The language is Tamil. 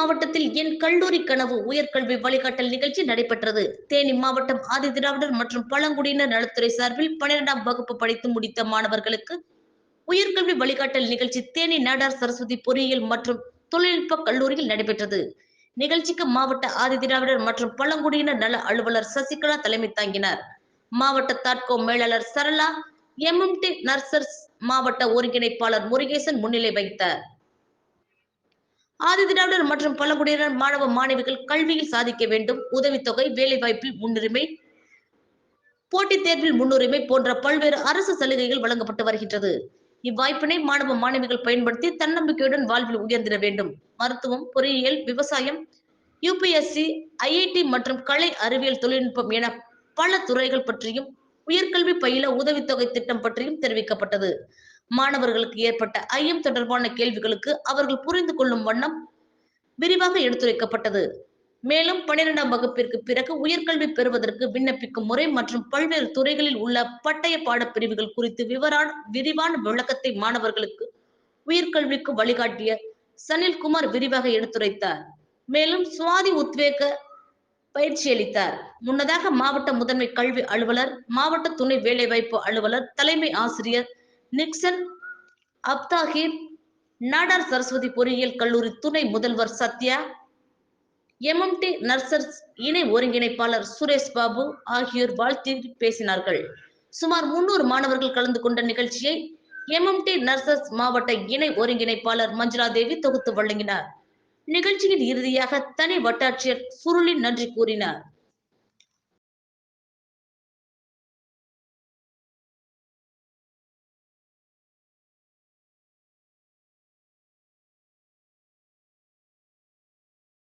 மாவட்டத்தில் என் கல்லூரி கனவு உயர்கல்வி வழிகாட்டல் நிகழ்ச்சி நடைபெற்றது. தேனி மாவட்டம் ஆதிதிராவிடர் மற்றும் பழங்குடியினர் நலத்துறை சார்பில் 12ஆம் வகுப்பு படித்து முடித்த மாணவர்களுக்கு உயர்கல்வி வழிகாட்டல் நிகழ்ச்சி தேனி நாடார் சரஸ்வதி பொறியியல் மற்றும் தொழில்நுட்ப கல்லூரியில் நடைபெற்றது. நிகழ்ச்சிக்கு மாவட்ட ஆதிதிராவிடர் மற்றும் பழங்குடியினர் நல அலுவலர் சசிகலா தலைமை தாங்கினார். மாவட்ட தாட்கோ மேலாளர் சரளா, MMT நர்சர்ஸ் மாவட்ட ஒருங்கிணைப்பாளர் முருகேசன் முன்னிலை வைத்தார். ஆதிதிராவிடர் மற்றும் பழங்குடியினர் மாணவ மாணவிகள் கல்வியில் சாதிக்க வேண்டும், உதவித்தொகை, வேலைவாய்ப்பில் முன்னுரிமை, போட்டித் தேர்வில் முன்னுரிமை போன்ற பல்வேறு அரசு சலுகைகள் வழங்கப்பட்டு வருகின்றது. இவ்வாய்ப்பினை மாணவ மாணவிகள் பயன்படுத்தி தன்னம்பிக்கையுடன் வாழ்வில் உயர்ந்திட வேண்டும். மருத்துவம், பொறியியல், விவசாயம், UPSC, IIT மற்றும் கலை அறிவியல் தொழில்நுட்பம் என பல துறைகள் பற்றியும் உயர்கல்வி பயில உதவித்தொகை திட்டம் பற்றியும் தெரிவிக்கப்பட்டது. மாணவர்களுக்கு ஏற்பட்ட ஐயம் தொடர்பான கேள்விகளுக்கு அவர்கள் புரிந்து கொள்ளும் வண்ணம் விரிவாக எடுத்துரைக்கப்பட்டது. மேலும் 12ஆம் வகுப்பிற்கு பிறகு உயர்கல்வி பெறுவதற்கு விண்ணப்பிக்கும் முறை மற்றும் பல்வேறு துறைகளில் உள்ள பட்டய பாடப் பிரிவுகள் குறித்து விரிவான விளக்கத்தை மாணவர்களுக்கு உயர்கல்விக்கு வழிகாட்டிய சனில்குமார் விரிவாக எடுத்துரைத்தார். மேலும் சுவாதி உத்வேக பயிற்சியளித்தார். முன்னதாக மாவட்ட முதன்மை கல்வி அலுவலர், மாவட்ட துணை வேலைவாய்ப்பு அலுவலர், தலைமை ஆசிரியர் நிக்சன் அப்தாஹிர், நாடார் சரஸ்வதி பொறியியல் கல்லூரி துணை முதல்வர் சத்யா, MMT நர்சர்ஸ் இணை ஒருங்கிணைப்பாளர் சுரேஷ் பாபு ஆகியோர் வாழ்த்தி பேசினார்கள். சுமார் 300 மாணவர்கள் கலந்து கொண்ட நிகழ்ச்சியை MMT நர்சர்ஸ் மாவட்ட இணை ஒருங்கிணைப்பாளர் மஞ்சுளா தேவி தொகுத்து வழங்கினார். நிகழ்ச்சியின் இறுதியாக தனி வட்டாட்சியர் சுருளி நன்றி கூறினார்.